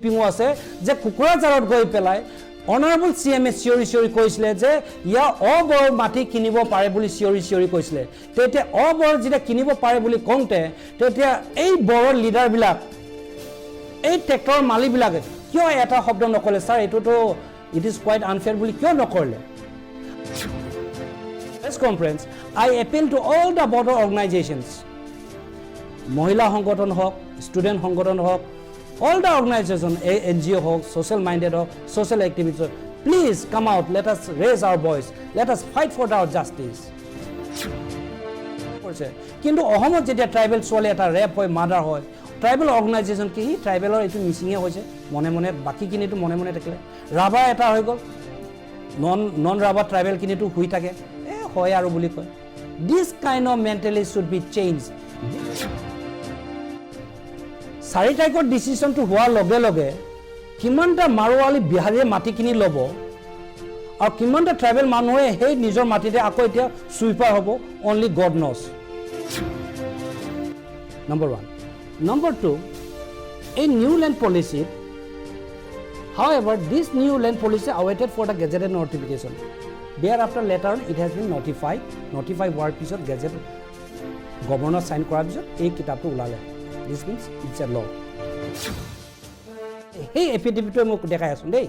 ক্লিপিঙো আছে যে কুকুৰাজাৰত গৈ পেলাই অনাৰেবল CM চিঞৰি কৈছিলে যে ইয়া অবৰ মাটি কিনিব পাৰে বুলি চিঞৰি কৈছিলে তেতিয়া অবৰ যেতিয়া কিনিব পাৰে বুলি কওঁতে তেতিয়া এই বড় লিডাৰবিলাক এই ট্ৰেক্টৰ মালিকবিলাকে কিয় এটা শব্দ নকলে স্যাৰ এটোতো ইট ইজ কোৱাইট আনফেয়াৰ বুলি কিয় নকৰিলে Press conference, I appeal to all the border organizations, Mohila Hongkoton Hawk, Student Hongkoton Hawk, all the organizations, NGO Hawk, social minded Hawk, social activists, please come out, let us raise our voice, let us fight for our justice. কিন্তু অসমত যেতিয়া tribal ছোৱালী এটা rap হয় murder হয় tribal organisation কি ট্ৰাইবেলৰ এইটো মিচিঙে হৈছে মনে বাকীখিনিতো মনে থাকিলে ৰাভা এটা হৈ গ'ল নন ৰাভা ট্ৰাইবেলখিনিতো শুই থাকে হয় আৰু বুলি কয় this kind of mentality should be change 4 তাৰিখৰ ডিচিশ্যনটো হোৱাৰ লগে কিমানটা মাৰোৱালী বিহাৰীয়ে মাটি কিনি ল'ব আৰু কিমানটা ট্ৰাইবেল মানুহে সেই নিজৰ মাটিতে আকৌ এতিয়া সুইপাৰ হ'ব only god knows number 1 number 2 a new land policy however this new land policy awaited for the gazetted notification thereafter later on it has been notified war pisot gazette governor sign kora pisot ei kitabto ulale this means it's a law hey affidavit mok dekai asun dei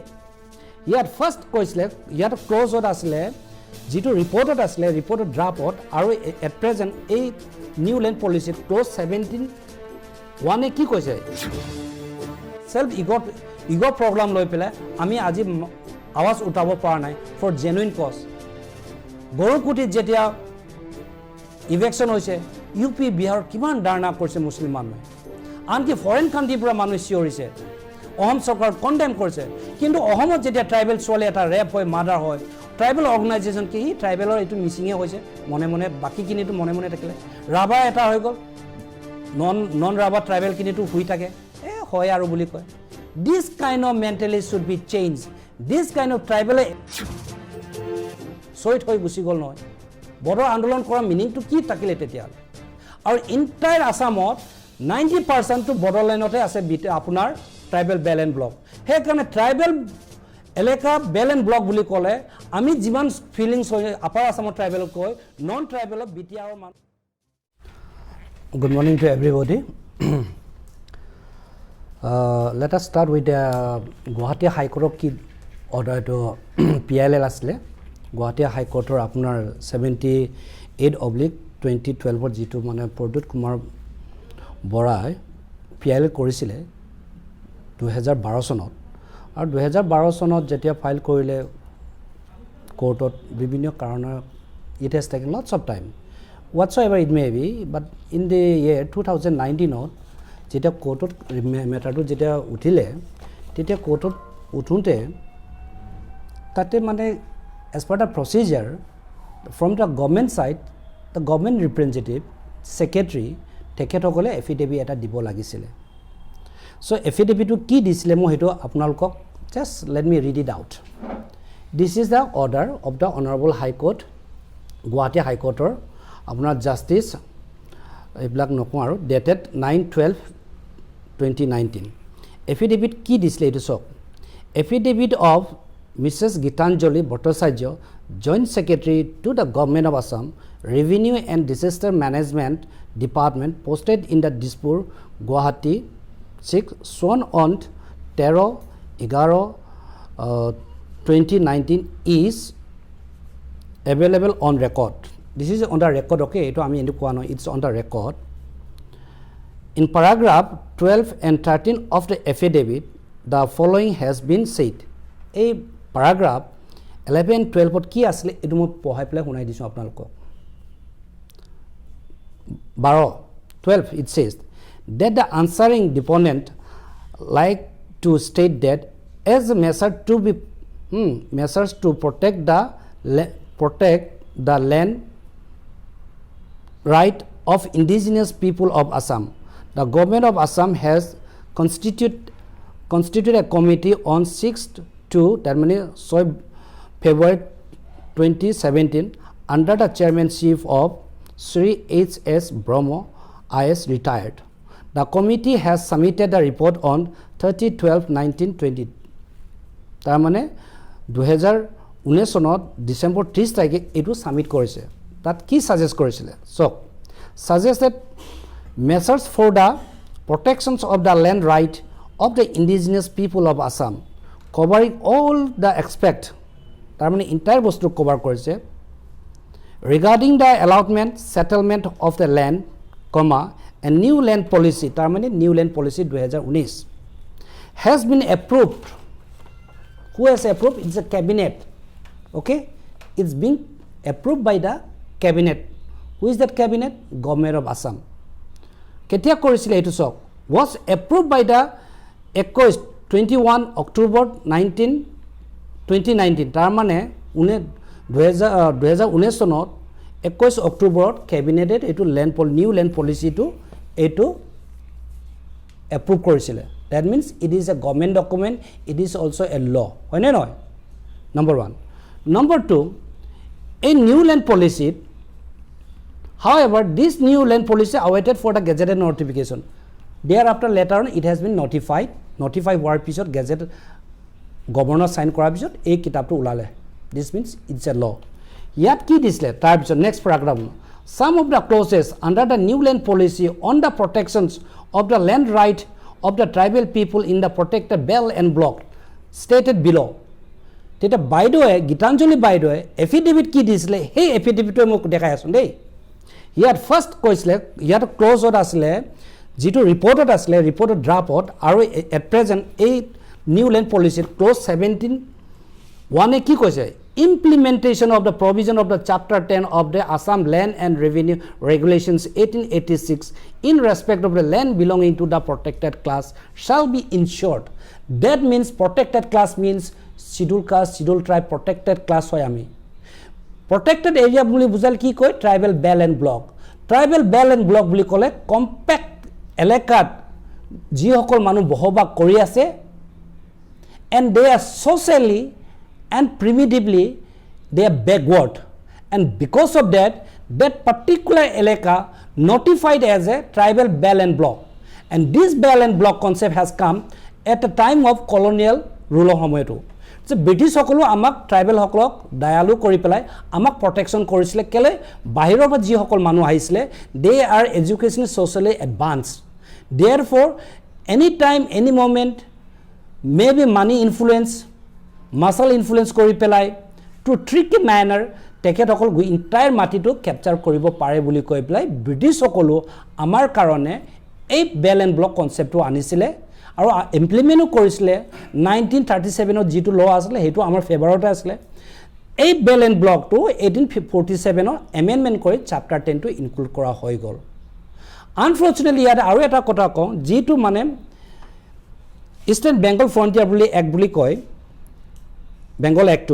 yat first koisle yat close ot asle jitu report ot asle report ot draft ot aru at present ei new land policy close 17 one e ki koise self ego program loi pela ami aji আওয়াজ উঠাব পৰা নাই for genuine cause গৰুকুটিত যেতিয়া eviction হৈছে UP Bihar কিমান ডাৰনা কৰিছে মুছলিম মানুহে আনকি ফৰেন কাণ্ট্ৰিৰ পৰা মানুহ চিঞৰিছে অসম চৰকাৰ কণ্ডেম কৰিছে কিন্তু অসমত যেতিয়া ট্ৰাইবেল ছোৱালী এটা ৰেপ হয় মাৰ্ডাৰ হয় ট্ৰাইবেল অৰ্গেনাইজেশ্যন কি ট্ৰাইবেলৰ এইটো মিচিঙে হৈছে মনে বাকীখিনিতো মনে থাকিলে ৰাভা এটা হৈ গ'ল নন ৰাভা ট্ৰাইবেলখিনিতো শুই থাকে হয় আৰু বুলি কয় this kind of mentality should be change This kind of tribal so it hoy gusi gol noy bodo andolon kora meaning to ki takile tetia our entire Assamot 90% to borderline ote ase bite apunar tribal bell and block he kane tribal eleka bell and block buli kole ami jiman feelings hoy upper Assamot tribal koy non tribal bite our man good morning to everybody let us start with the Guwahati High Court ki order to PLL asle Guwahati High Court or apnar 78/2012 or jitu mane Pradut Kumar Borai PLL korisile 2012 sonot ar 2012 sonot jetia file korile courtot bibinno karona it has taken lots of time whatsoever it may be but in the year 2019 ot jetia courtot matter to jetia uthile tetia courtot uthunte tate mane as per the procedure from the government side the government representative secretary teketokole affidavit eta dibo lagisile so affidavit to ki disile mo heto apnalok just let me read it out this is the order of the honorable high court Guwahati high court or apnar justice eblak noko aru dated 9/12/2019 affidavit ki disile etu sok affidavit of Mrs. Gitanjali Bhattacharya, Joint Secretary to the Government of Assam, Revenue and Disaster Management Department, posted in the Dispur, Guwahati, 6, sworn on 13/11/2019 is available on record. This is on the record, okay? It's on the record. In paragraph 12 and 13 of the affidavit, the following has been said. A paragraph 11 12 ot ki asle edu mo pohai pele hunai disu apnalok 12 it says that the answering deponent like to state that as measures to protect the land right of indigenous people of Assam the government of Assam has constituted a committee on 6th to February 2017 under the chairmanship of Sri H.S. Brahmo, IS retired. The committee has submitted a report on 30/12/1920 তাৰ মানে 2019 চনত ডিসেম্বৰ 30 তাৰিখে এটো submit কৰিছে তাত কি suggest কৰিছিলে সক suggested measures for the protections of the land right of the indigenous people of Assam covering all the aspect তাৰ মানে entire বস্তু কভাৰ কৰিছে regarding the allotment settlement of the land comma and new land policy তাৰ মানে new land policy 2019 has been approved. Who has approved? It's the cabinet. Okay, it's being approved by the cabinet. Who is that cabinet? Government of Assam. Ketia korisile etu sok was approved by the 21 October 2019 tar mane 2019 sonot 21 October cabinet etu new land policy to etu approve korisile. That means it is a government document, it is also a law. Hoine noy? Number 1. Number 2, a new land policy. However, this new land policy awaited for the gazetted notification. Thereafter, later on, it has been notified. Notified war episode gazette governor sign kora episode a kitab to ulale. This means it's a law. Yet key disle type next paragraph. Some of the clauses under the new land policy on the protections of the land right of the tribal people in the protected belt and block stated below. Teta baidoe Gitanjali baidoe affidavit ki disle hey affidavit mok dekai asun dei. Here first koisle here close ot asle jitu reported asle reported draft ot aru at present a new land policy clause 17 one e ki koise implementation of the provision of the chapter 10 of the Assam Land and Revenue Regulations 1886 in respect of the land belonging to the protected class shall be ensured. That means protected class means scheduled caste, scheduled tribe, protected class hoy ami. Protected area buli bujal ki koy tribal belt and block. Tribal belt and block buli kole compact elakat ji hokol manu bohobak kori ase and they are socially and primitively they are backward, and because of that particular eleka notified as a tribal belt and block, and this belt and block concept has come at a time of colonial rule of homoeto. So British hokolo amak tribal hokolok dialu kori pelai amak protection korisile kele bahiro ba ji hokol manu ahisle they are educationally socially advanced, therefore anytime any moment maybe money influence muscle influence kori pelai to tricky manner teket hokol go entire mati to capture koribo pare buli koi pelai British hokolo amar karone ei belt and block concept to anisile aru implement korisile 1937 ot jitu law asle hetu amar favor ot asle ei belt and block to 1847 ot amendment kori chapter 10 to include kora hoy gol. Unfortunately yada aru eta kota ko jitu mane Eastern Bengal Frontier buli act buli koi Bengal Act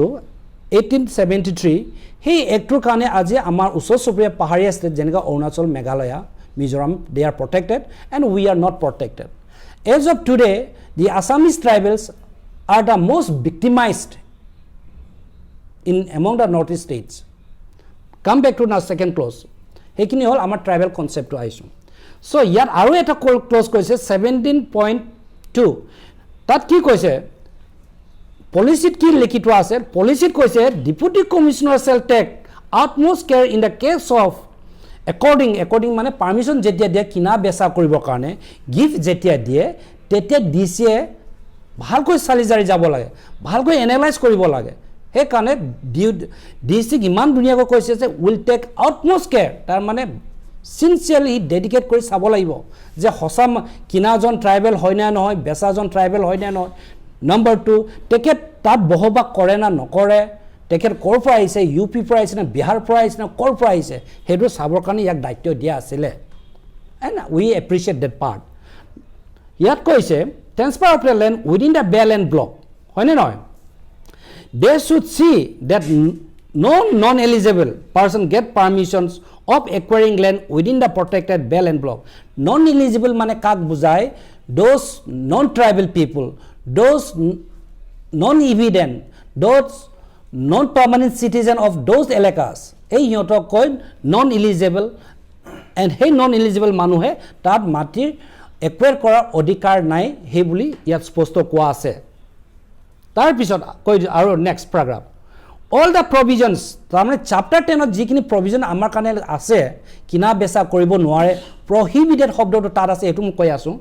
1873 hey act kane aje amar usor supriya pahariya state jenika Arunachal, Meghalaya, Mizoram they are protected and we are not protected. As of today the Assamese tribals are the most victimized in among the northeast states. Come back to now second clause hekini hol amar tribal concept to aisu. So yet aru eta clause koise 17.2 tat ki koise policy ki likito ase policy koise deputy commissioner shall take utmost care in the case of according mane permission jetia dia kina besa koribo karone gift jetia die tetia dise bhalkoi salizari jabo lage bhalkoi analyze koribo lage he kane dc iman dunia ko koise je will take utmost care tar mane sincerely dedicate kori sabo lagibo je hosam kina jon tribal hoy na noy besa jon tribal hoy na noy. Number 2 teket tat bohoba kore na nokore teket kor pra aise UP pra aise na Bihar pra aise na kor pra aise hedu sabor kane yak daityo dia asile and we appreciate that part. Yat koise transfer of the land within the belt and block hoine noy they should see that no non-eligible person get permissions of acquiring land within the protected belt and block. Non-eligible mane kak bujai those non-tribal people, those non-evident, those non-permanent citizen of those elakas ei hiotok koi non-eligible and hey non-eligible manuhe tat matir একুৱেৰ কৰাৰ অধিকাৰ নাই সেই বুলি ইয়াত স্পষ্ট কোৱা আছে তাৰ পিছত কৈ আৰু নেক্সট প্যাৰাগ্ৰাফ all the provisions তাৰমানে chapter 10 ত যিখিনি provision আমাৰ কাৰণে আছে কিনা বেচা কৰিব নোৱাৰে prohibited শব্দটো তাত আছে এটো মই কৈ আছো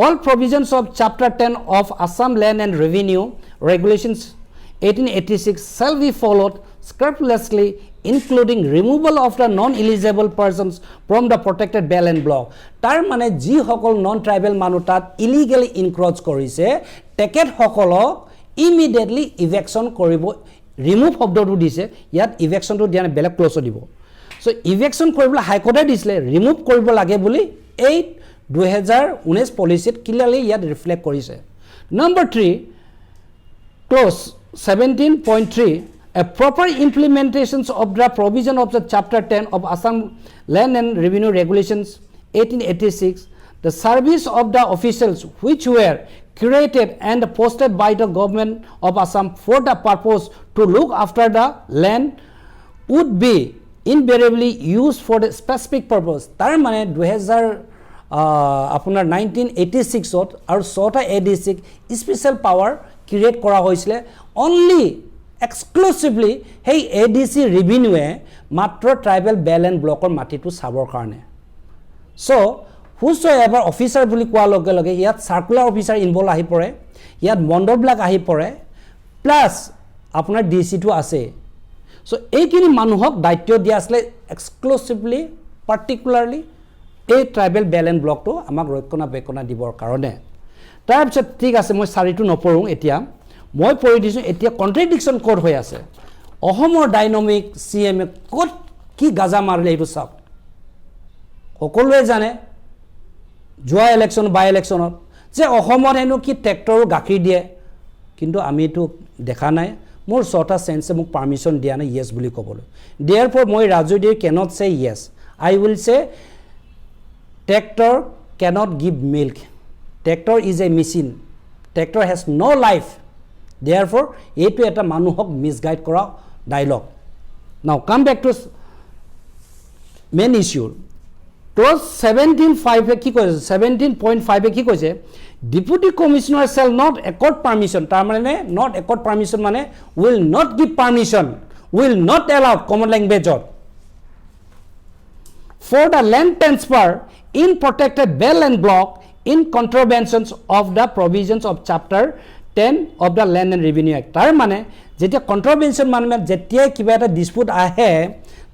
all provisions of chapter 10 of Assam Land and Revenue Regulations 1886 shall be followed scrupulously including removal of the non-eligible persons from the protected belt and block তাৰ মানে যি সকল non tribal মানুহ তাত illegally encroach কৰিছে তেখেত সকলক immediately eviction কৰিব remove শব্দটো দিছে ইয়াত ইভেকশনটো দিয়া বেলেগ ক্লজ দিব সো ইভেকশন কৰিবলৈ হাইকোৰ্টে দিছিলে ৰিমুভ কৰিব লাগে বুলি এই 2019 পলিচিত ক্লিয়াৰলি ইয়াত ৰিফ্লেক্ট কৰিছে number 3 close 17.3 a proper implementations of the provision of the chapter 10 of Assam Land and Revenue Regulations 1886 the service of the officials which were created and posted by the government of Assam for the purpose to look after the land would be invariably used for the specific purpose tar mane 2000 apunar 1986 ot aru sota adc special power create kora hoisile only exclusively hey adc revenue matro tribal belt and block or mati tu sabor karone so whosoever officer বুলি কোৱা লগে লগে ইয়াত সাৰ্কুলাৰ officer involve আহি পৰে ইয়াত মণ্ডল block আহি পৰে প্লাস আপোনাৰ ডিসি টু আছে সো এইখিনি মানুহক দায়িত্ব দিয়া আসলে এক্সক্লুসিভলি পার্টিকুলারলি এই ট্রাইবেল বেল এন্ড ব্লকটো আমাক ৰক্ষণাবেক্ষণ দিবৰ কাৰণে তাৰপিছত ঠিক আছে মই চাৰিটো নপঢ়ো এতিয়া মই পঢ়ি দিছো এতিয়া কন্ট্ৰাডিকশন কোড হৈ আছে অহমৰ ডাইনামিক সিএম কোড কি গাজা মাৰলে এইটো চাওক সকলোৱে জানে জোয়া ইলেকশন বাই ইলেকশনত যে অসমত হেনো কি ট্ৰেক্টৰ গাখীৰ দিয়ে কিন্তু আমিটো দেখা নাই মোৰ ছটা সেন্সে মোক পাৰমিশন দিয়া নাই ইয়েস বুলি ক'বলৈ therefore মই ৰাজুদি cannot say yes I will say tractor cannot give milk tractor is a machine tractor has no life therefore এইটো এটা মানুহক মিসগাইড কৰা dialog now come back to main issue Clause 17.5 কি কৈছে 17.5 কি কৈছে Deputy Commissioner shall not accord permission তাৰ মানে not accord permission মানে will not give permission will not allow common language for the land transfer in protected belt and block in contraventions of the provisions of chapter 10 of the Land and Revenue Act তাৰ মানে যেতিয়া contravention মানে যেতিয়া কিবা এটা dispute আহে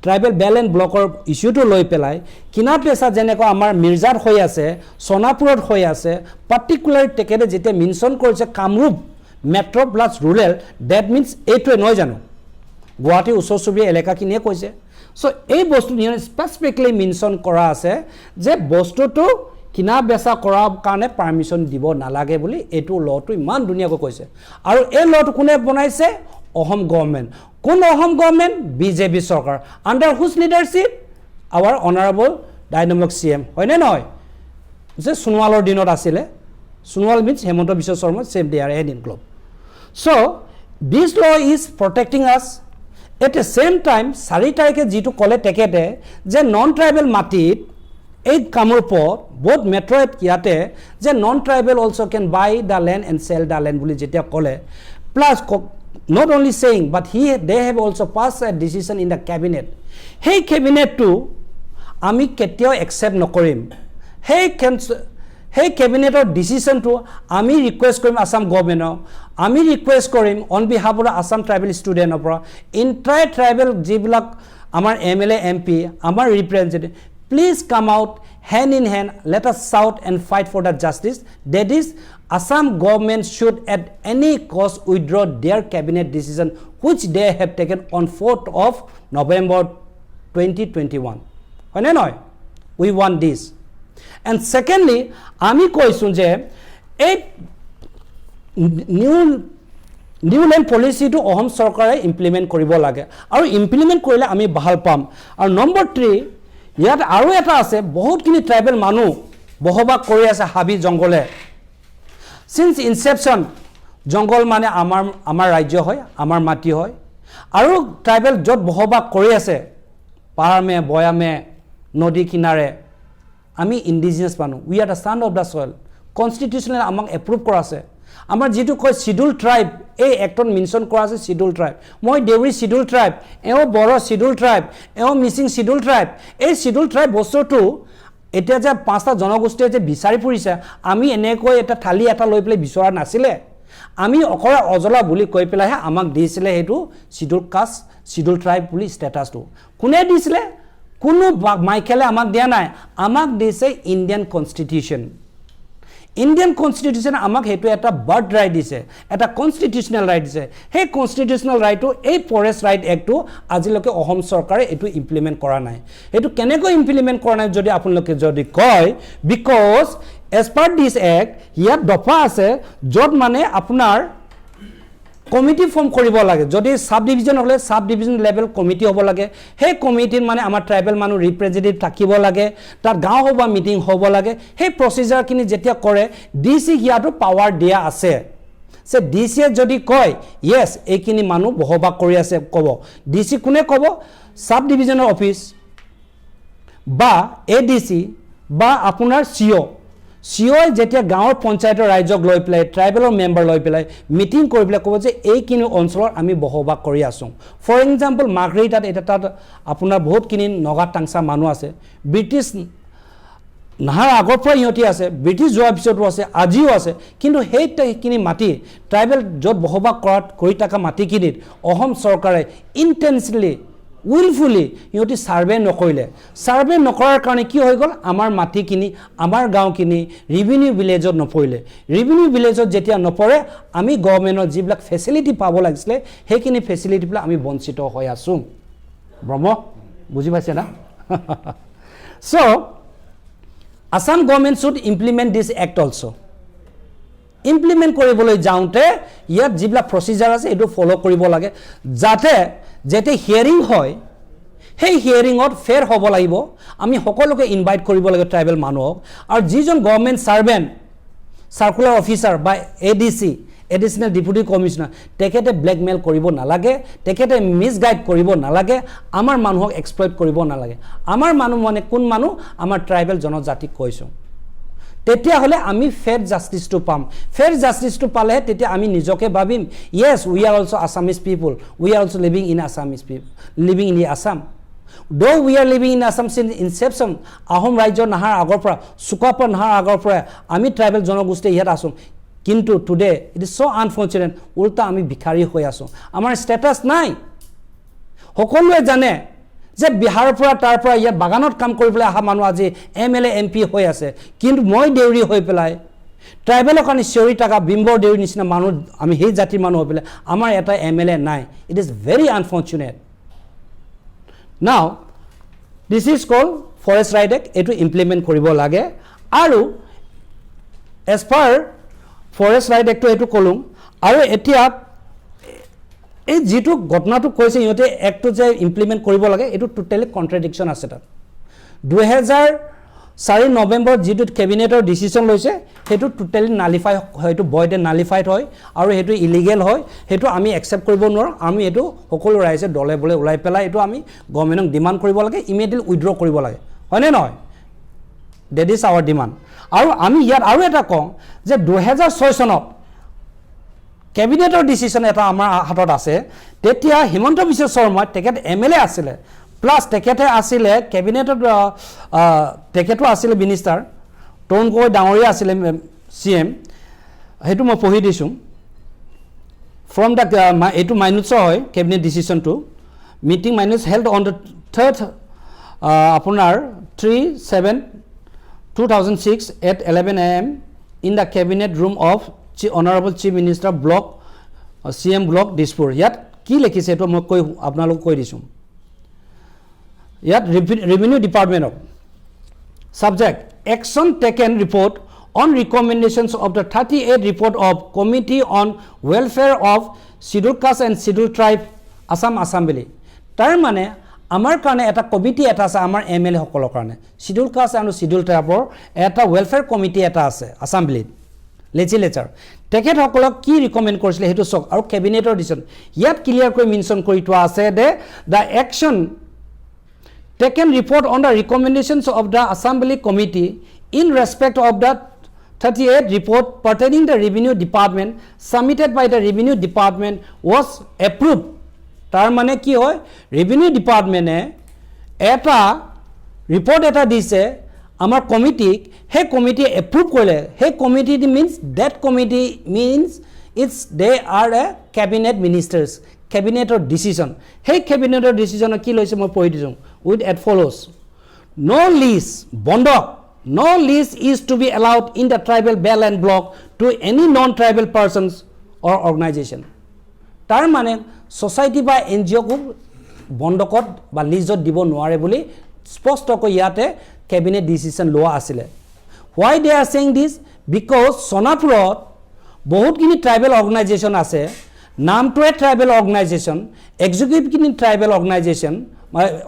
tribal bell and ব্লকৰ ইস্যুটো লৈ পেলাই কিনা পেছা যেনেকৈ আমাৰ মিৰ্জাৰ হৈ আছে সোনাপুৰত হৈ আছে পাৰ্টিকুলাৰ টেকেৰে যেতে মেনশন কৰিছে Kamrup metro plus rural that means এইটো নহয় জানো গুৱাহাটী ওচৰ চুবুৰীয়া এলেকা কিনিয়ে কৈছে সো এই বস্তু নিয়ে স্পেসিফিকলি মেনশন কৰা আছে যে বস্তুটো কিনা বেচা কৰাৰ কাৰণে পাৰমিশন দিব নালাগে বুলি এইটো লটো ইমান দুনিয়াকৈ কৈছে আৰু এই লটো কোনে বনাইছে অহম গভৰ্নমেন্ট কোন অহম গভৰ্নমেন্ট বিজেপি সৰকাৰ under whose leadership our honourable dynamic CM হয়নে নহয় যে সোনোৱালৰ দিনত আছিলে Sonowal means Himanta Biswa Sarma same they are head in globe so this law is protecting us at the same time 4 তাৰিখে যেটো কলে টেকেটে যে নন ট্ৰাইবেল মাটিত এই কামৰূপত বহুত মেট্ৰো ইয়াতে যে non tribal also can buy the land and sell the land বুলি যেতিয়া কলে plus not only saying but they have also passed a decision in the cabinet hey cabinet to ami ketio accept nokrim hey cabinet or decision to ami request korim Assam government ami request korim on behalf of Assam tribal student opera entire tribal jiblak amar MLA MP amar representative please come out hand in hand let us shout and fight for the justice that is Assam government should at any cost withdraw their cabinet decision which they have taken on 4th of November 2021 হয়নে নহয় we want this and secondly আমি কৈছো যে এই new land policy two অহম সরকারে implement কৰিব লাগে আৰু ইমপ্লিমেন্ট কৰিলে আমি ভাল পাম আৰু নম্বৰ 3 ইয়াত আৰু এটা আছে বহুতখিনি ট্ৰাইবেল মানুহ বহবাস কৰি আছে হাবি জঙ্গলে since inception জঙ্গল মানে আমাৰ ৰাজ্য হয় আমাৰ মাটি হয় আৰু ট্ৰাইবেল যত বহবাস কৰি আছে পাহাৰমে বয়ামে নদী কিনাৰে আমি ইণ্ডিজিনাছ মানুহ we are the son of the soil constitutional আমাক এপ্ৰুভ কৰা আছে আমাৰ যেটো কয় শিডিউল ট্ৰাইব এই এক্টত মেনশ্যন কৰা আছে শিডিউল ট্ৰাইব মই দেউৰী শিডিউল ট্ৰাইব এও বড়ো শিডিউল ট্ৰাইব এও মিচিং শিডিউল ট্ৰাইব এই শিডিউল ট্ৰাইব বস্তুটো এতিয়া যে পাঁচটা জনগোষ্ঠীয়ে যে বিচাৰি ফুৰিছে আমি এনেকৈ এটা থালি এটা লৈ পেলাই বিচৰা নাছিলে আমি অকৰা অজলা বুলি কৈ পেলাইহে আমাক দিছিলে হেতু শিডিউল কাষ্ট শিডিউল ট্ৰাইব বুলি ষ্টেটাছটো কোনে দিছিলে কোনো মাইকেলে আমাক দিয়া নাই আমাক দিছে ইণ্ডিয়ান কনষ্টিটিউশ্যন ইণ্ডিয়ান কনষ্টিটিউশ্যন আমাক হেতু এটা বাৰ্ড ৰাইট দিছে এটা কনষ্টিটিউশ্যনেল ৰাইট দিছে সেই কনষ্টিটিউশ্যনেল ৰাইটটো এই ফৰেষ্ট ৰাইট এক্টটো আজিলৈকে অসম চৰকাৰে এটো ইমপ্লিমেণ্ট কৰা নাই এটো কেনেকৈ ইমপ্লিমেণ্ট কৰা নাই যদি আপোনালোকে যদি কয় because as per this act ইয়াত দফা আছে যত মানে আপোনাৰ কমিটি ফৰ্ম কৰিব লাগে যদি সাব ডিভিজন হলে সাব ডিভিজন লেভেল কমিটি হ'ব লাগে সেই কমিটিৰ মানে আমাৰ ট্ৰাইবেল মানুহ ৰিপ্ৰেজেন্টেটিভ থাকিব লাগে তাৰ গাঁও হ'ব মিটিং হ'ব লাগে সেই প্ৰসিজাৰ কিনি যেতিয়া কৰে ডিসি ইয়াটো পাৱাৰ দিয়া আছে সে ডিসি যদি কয় yes এইখিনি মানুহ বহবাক কৰি আছে কব ডিসি কোনে কব সাব ডিভিজনৰ অফিস বা এডিসি বা আপোনাৰ সিও সিও যেতিয়া গাঁৱৰ পঞ্চায়তৰ ৰাইজক লৈ পেলাই ট্ৰাইবেলৰ মেম্বাৰ লৈ পেলাই মিটিং কৰি পেলাই ক'ব যে এইখিনি অঞ্চলৰ আমি বহবাক কৰি আছো ফৰ এক্সাম্পল মাৰ্গ্ৰেটাত এটা তাত আপোনাৰ বহুত কিনি নগা টাংসা মানুহ আছে ব্ৰিটিছ নাহাৰ আগৰ পৰা ইহঁতি আছে ব্ৰিটিছ যোৱাৰ পিছতো আছে আজিও আছে কিন্তু সেইখিনি মাটি ট্ৰাইবেল য'ত বহবাক কৰাত কৰি থকা মাটিখিনিত অসম চৰকাৰে ইণ্টেনচলি willfully ইহঁতি সাৰ্ভে নকৰিলে সাৰ্ভে নকৰাৰ কাৰণে কি হৈ গল আমাৰ মাটি কিনি আমাৰ গাঁও কিনি ৰেভিনিউ ভিলেজত নপৰিলে ৰেভিনিউ ভিলেজত যেতিয়া নপৰে আমি গভৰ্ণমেণ্টৰ যিবিলাক ফেচিলিটি পাব লাগিছিলে সেইখিনি ফেচিলিটি পেলাই আমি বঞ্চিত হৈ আছো ব্ৰহ্ম বুজি পাইছে না so Assam government should implement this act also implement কৰিবলৈ যাওঁতে ইয়াত যিবিলাক প্ৰসিজাৰ আছে এটো ফলো কৰিব লাগে যাতে যেতে হিয়াৰিং হয় সেই হিয়াৰিংত ফেয়াৰ হ'ব লাগিব আমি সকলোকে ইনভাইট কৰিব লাগে ট্ৰাইবেল মানুহক আৰু যিজন গভৰ্ণমেণ্ট সাৰ্ভেন্ট সাৰ্কুলাৰ অফিচাৰ বা এডিসি এডিশনাল ডেপুটি কমিশনাৰ তেখেতে ব্ল্যাকমেইল কৰিব নালাগে তেখেতে মিসগাইড কৰিব নালাগে আমাৰ মানুহক এক্সপ্লইট কৰিব নালাগে আমাৰ মানুহ মানে কোন মানুহ আমাৰ ট্ৰাইবেল জনজাতিক কৈছো তেতিয়া হলে আমি ফেয়াৰ জাস্টিসটো পাম ফেয়াৰ জাস্টিসটো পালে তেতিয়া আমি নিজকে ভাবিম yes we are also Assamese people we are also living in Assamese people living in the Assam though we are living in Assam since inception ahom rajyor nahar agor pora sukapar nahar agor pora ami tribal janogosti yat asu kintu today it is so unfortunate ulta ami bhikhari hoi asu amar status nai hokolue jane যে বিহাৰৰ পৰা তাৰ পৰা ইয়া বাগানত কাম কৰিবলৈ আহা মানুহ আজি এমএলএ এমপি হৈ আছে কিন্তু মই দেউৰী হৈ পেলাই ট্ৰাইবেলৰ কাৰণে চিঞৰি টাকা বিম্বৰ দেউৰী নিচিনা মানুহ আমি সেই জাতিৰ মানুহ হৈ পেলাই আমাৰ এটা এমএলএ নাই ইট ইজ ভেৰি আনফৰ্চুনেট নাও this is call forest right act এটো ইমপ্লিমেন্ট কৰিব লাগে আৰু এজ পাৰ ফৰেষ্ট ৰাইট এক্টটো এটো কলুম আৰু এতিয়া এই যেটো ঘটনাটো কৈছে ইহঁতে একটো যে ইমপ্লিমেন্ট কৰিব লাগে এটো টোটালি কন্ট্ৰাডিকশন আছে তাত 2004 নৱেম্বৰ যেটো ক্যাবিনেটৰ ডিসিশন লৈছে হেতু টোটালি নালিফাই হয়তো বয়ড নালিফাইড হয় আৰু হেতু ইলিগেল হয় হেতু আমি একসেপ্ট কৰিব নোৱাৰো আমি এটো সকলো ৰাইজে দলে বলে উলাই পেলাই এটো আমি গভৰ্ণমেণ্টক ডিমান্ড কৰিব লাগে ইমিডিয়েটলি উইথড্ৰ কৰিব লাগে হয়নে নহয় দ্যাট ইজ আৱাৰ ডিমান্ড আৰু আমি ইয়াত আৰু এটা কওঁ যে 2006 চনত ক্যাবিনেটৰ ডিসিশন এটা আমাৰ হাতত আছে তেতিয়া হিমন্ত বিশ্ব শৰ্মা তেখেত এমএলএ আছিল প্লাস তেখেতে আছিল ক্যাবিনেটৰ তেখেতো আছিল মিনিষ্টাৰ টনকৈ ডাঙৰীয়া আছিল সিএম হেতু মই পঢ়ি দিছো from the এটু মাইনুটছ হয় ক্যাবিনেট ডিসিশন টু meeting minutes held on the 3rd আপোনাৰ 3/7/2006 at 11 am in the cabinet room of Honorable Chief Minister Block CM Block Dispur ইয়াত কি লিখিছে এটো মই কৈ আপোনালোক কৈ দিছো ইয়াত Revenue Department of subject action taken report on recommendations of the 38 report of Committee on Welfare of Scheduled Caste and Scheduled Tribe Assam Assembly তাৰ মানে আমাৰ কাৰণে এটা কমিটি এটা আছে আমাৰ এমএলএ সকলৰ কাৰণে Scheduled Caste and Scheduled Tribe এটা ওয়েলফেয়াৰ কমিটি এটা আছে assembly legislature তেখেত সকলক কি ৰিকমেন্ড কৰিছিল হেতু সক আৰু ক্যাবিনেটৰ ডিসিশন ইয়াত ক্লিয়াৰ কৈ মেনশন কৰি তোৱা আছে যে the action taken report on the recommendations of the Assembly Committee in respect of the 38 report pertaining the Revenue Department submitted by the Revenue Department was approved. Tar mane ki hoy Revenue Department eta report eta dise amar committee he committee approve kole he committee means that committee means it's they are a cabinet ministers cabinet or decision he cabinet or decision ki loise moi poi disum with as follows no lease bondok no lease is to be allowed in the tribal bell and block to any non-tribal persons or organization. Tar mane society by NGO ko bondokot ba lease dibo noare boli sposto ko yate cabinet decision loa asile. Why they are saying this? Because Sonapurot bahut kini tribal organization ase naam to a tribal organization executive kini tribal organization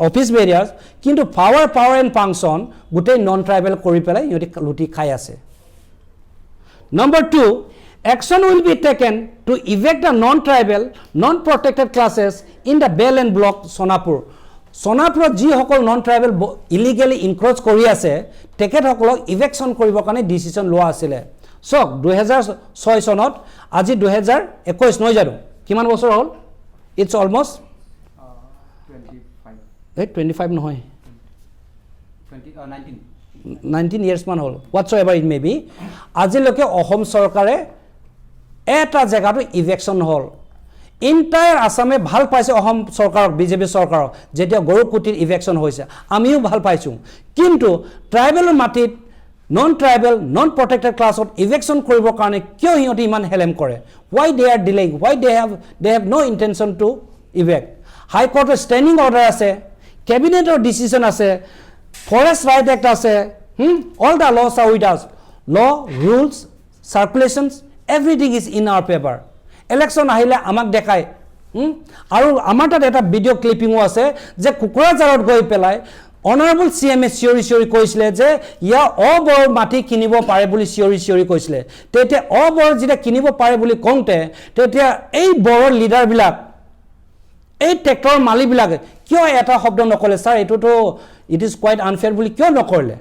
office barriers kintu power and function gute non tribal kori pelai yoti luti khai ase. Number 2, action will be taken to evict the non tribal non protected classes in the bell and block Sonapur. Sonapur ji hokol non tribal illegally encroach kori ase teket hokolok eviction koribo kane decision loa asile. So 2006 sonot aji 2021 noi jaro kiman bosor hol it's almost 25 নহয় 19 years man hol whatsoever it may be ajiloke ohom sarkare eta jagatu eviction hol entire asame bhal paise ohom sarkar BJP sarkar jetia gorukutir eviction hoise amiu bhal paichu kintu tribal matit non tribal non protected class of eviction koribo karone kyo hioti iman helem kore why they are delaying why they have no intention to evict high court standing order ase cabinet or decision ase forest right act ase all the laws are with us law rules circulations everything is in our paper election ahile amak dekai aru amar tat eta video clipping ase je kukura jarot goi pelai honorable CM siori koisle je ya obor mati kinibo pare boli siori koisle tete obor jita kinibo pare boli kongte tete ei bor leader bilak এই tractor মালি বিলাকে কিয় এটা শব্দ নকলে sir এটো তো it is quite unfair বুলি কিয় নকৰলে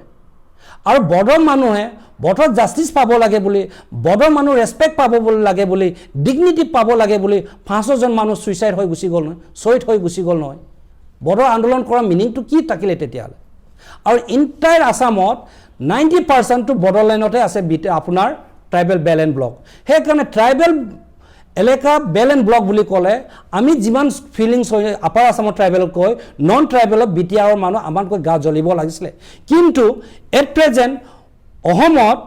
আৰু বড়ৰ মানুহে বড়ৰ জাস্টিস পাব লাগে বুলি বড়ৰ মানুহ ৰেসপেক্ট পাব লাগে বুলি ডিগনিটি পাব লাগে বুলি 500 জন মানুহ সুইসাইড হৈ গুছি গল নহয় শহীদ হৈ গুছি গল নহয় বড়ৰ আন্দোলন কৰা মিনিংটো কি থাকিলে তেতিয়ালে আৰু ইন্টায়াৰ আসামত 90% টু বড়োলেণ্ডতে আছে আপোনাৰ ট্ৰাইবেল বেল এণ্ড ব্লক হে কাৰণে ট্ৰাইবেল এলেকা বেল এণ্ড ব্লক বুলি কলে আমি যিমান ফিলিংস হয় আপাৰ আসামৰ ট্ৰাইবেল কই নন ট্ৰাইবেল বিটিআৰ মানুহ আমানকৈ গা জ্বলিব লাগিছিলে কিন্তু এট প্ৰেজেন্ট অহমত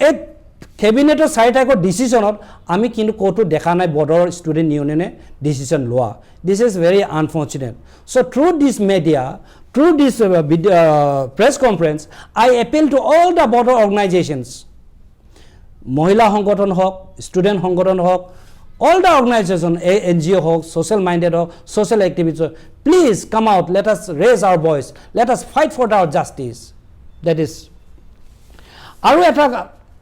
এক ক্যাবিনেটৰ চাৰিটাকৈ ডিসিশনত আমি কিন্তু কোটো দেখা নাই বৰ্ডৰ ষ্টুডেন্ট ইউনিয়নে ডিসিশন লোৱা this is very unfortunate so through this media through this press conference I appeal to all the border organizations মহিলা সংগঠন হক স্টুডেন্ট সংগঠন হক all the organization NGO hok social minded hok social activists please come out let us raise our voice let us fight for our justice that is aru eta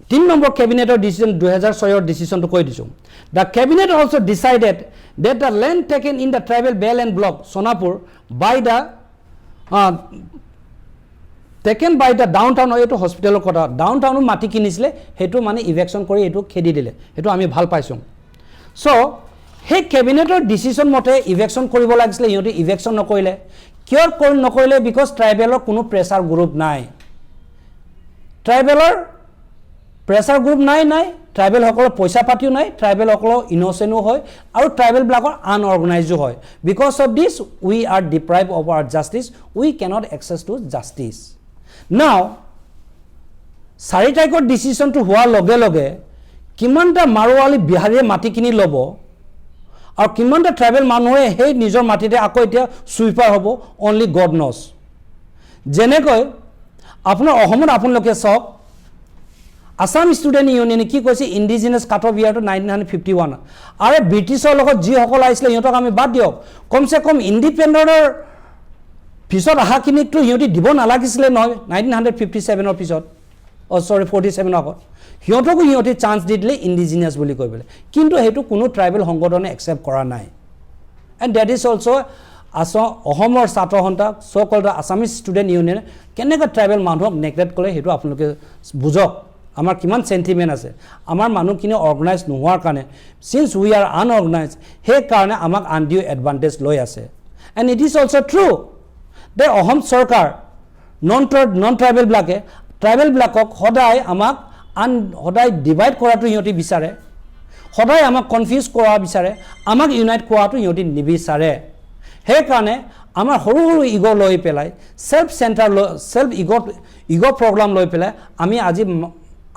3 number cabinet decision 2006 decision to koi disu the cabinet also decided that the land taken in the tribal bell and block Sonapur by the taken by the downtown to hospital kota downtown mati kinisle hetu mane eviction kori etu khedi dile etu ami bhal paisum so he cabinet decision mote eviction koribo lagisle yoti eviction nokoile kior kor nokoile because tribal kuno pressure group nai tribal pressure group nai tribal hokol poisa patiu nai tribal hokol innocent hoy aru tribal blakor unorganized hoy because of this we are deprived of our justice we cannot access to justice now চাৰিটাইকৰ decision টু হোৱাৰ লগে লগে কিমানটা মাৰোৱালি বিহাৰীয়ে মাটি কিনি লব আৰু কিমানটা ট্ৰাইবেল মানুহে হে নিজৰ মাটিতে আকৌ এতিয়া সুইপাৰ হ'ব অনলি গড নস যেনেকৈ আপোনাৰ অসমত আপোনালোকে চাওক আসাম ষ্টুডেন্ট ইউনিয়নে কি কৈছে ইন্ডিজিনাস কাট অফ ইয়াৰ 1951 আৰু ব্ৰিটিছৰ লগত যি সকল আইছিলে ইহঁতক আমি বাদ দিওক কমসে কম ইন্ডিপেন্ডেন্টৰ পিছত আহাকিনিকটো ইহঁতি দিব নালাগিছিলে নহয় 1957 ৰ পিছত সৰি 47 আগত হিয়তকো হিয়তি চান্স দিলে ইন্ডিজিনাস বুলি কইবলে কিন্তু হেতু কোনো ট্ৰাইবেল সংগঠনে একসেপ্ট কৰা নাই এন্ড দ্যাট ইজ অলসো অসমৰ ছাত্ৰ সন্থা so called Assamese student union কেনেকৈ ট্ৰাইবেল মানুহক নেগলেক্ট কৰে সেইটো আপোনালোকে বুজক আমাৰ কিমান সেন্টিমেন্ট আছে আমাৰ মানুহখিনি অৰ্গানাইজ নোহোৱাৰ কাৰণে সিন্স উই আৰ আনঅৰ্গানাইজ হে কাৰণে আমাক আনডিউ এডভান্টেজ লৈ আছে and it is also true that Assam চৰকাৰ নন ট্ৰাইবেল ব্লাকক সদায় আমাক সদায় ডিভাইড কৰাটো ইহঁতি বিচাৰে সদায় আমাক কনফিউজ কৰা বিচাৰে আমাক ইউনাইট কৰাটো ইহঁতি নিবিচাৰে হে কাৰণে আমাৰ সৰু ইগো লৈ পেলাই সেল্ফ ইগো প্ৰগ্ৰাম লৈ পেলাই আমি আজি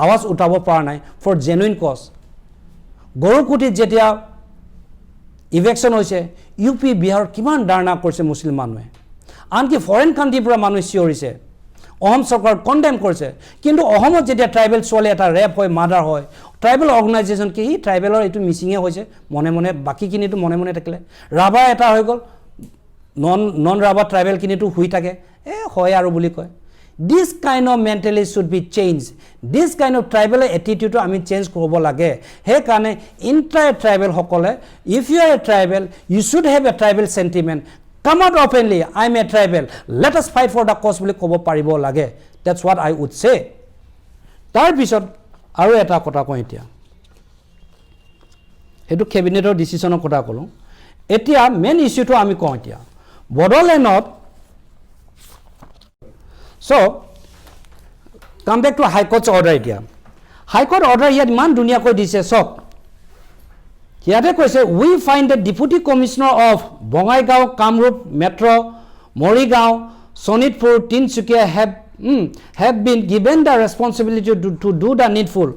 আৱাজ উঠাব পৰা নাই ফৰ জেনুইন কজ গৰুকুটিত যেতিয়া ইভেকশ্যন হৈছে ইউপি বিহাৰত কিমান ডাৰ্ণা কৰিছে মুছলিম মানুহে আনকি ফৰেন কাণ্ট্ৰিৰ পৰা মানুহ চিঞৰিছে অসম চৰকাৰ কণ্ডেম কৰিছে কিন্তু অসমত যেতিয়া ট্ৰাইবেল ছোৱালী এটা ৰেপ হয় মাৰ্ডাৰ হয় ট্ৰাইবেল অৰ্গেনাইজেশ্যন কি ট্ৰাইবেলৰ এইটো মিচিঙে হৈছে মনে বাকীখিনিতো মনে থাকিলে ৰাভা এটা হৈ গ'ল নন ৰাভা ট্ৰাইবেলখিনিতো শুই থাকে হয় আৰু বুলি কয় this kind of mentality should be change this kind of ট্ৰাইবেলৰ এটিটিউডটো আমি চেঞ্জ কৰিব লাগে সেইকাৰণে ট্ৰাইবেলসকলে if you are a tribal you should have a tribal sentiment come out openly I am a tribal let us fight for the cause বুলি ক'ব পাৰিব লাগে that's what I would say তাৰ পিছত আৰু এটা কথা কওঁ এতিয়া হেতু কেবিনেটৰ ডিসিশনৰ কথা ক'লো এতিয়া মেইন ইস্যুটো আমি কওঁ এতিয়া বডলেণ্ডত so come back to high court's order এতিয়া high court order ইয়াত ইমান ধুনীয়াকৈ দিছে সব ইয়াতে কৈছে we find the deputy commissioner of Bongaigaon Kamrup Metro Morigaon Sonitpur Tinsukia have been given the responsibility to do the needful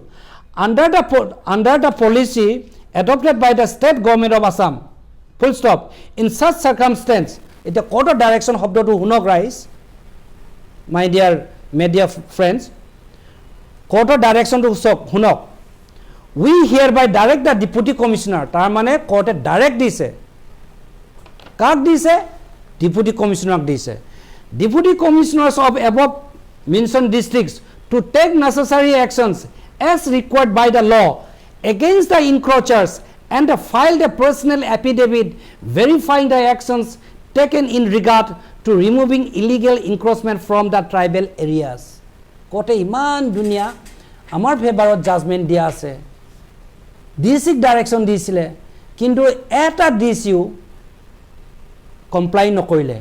under the policy adopted by the state government of Assam full stop in such circumstance it the court of direction শব্দটো হুনক ৰাইজ my dear media friends court of direction to হুনক we hereby direct the deputy commissioner tar mane court direct dise kak dise deputy commissioner dise deputy commissioners of above mentioned districts to take necessary actions as required by the law against the encroachers and file the personal affidavit verifying the actions taken in regard to removing illegal encroachment from the tribal areas court iman dunia amar favorot judgment dia ase ডিসিক direction দিছিলে কিন্তু এটা DCO comply নকৰিলে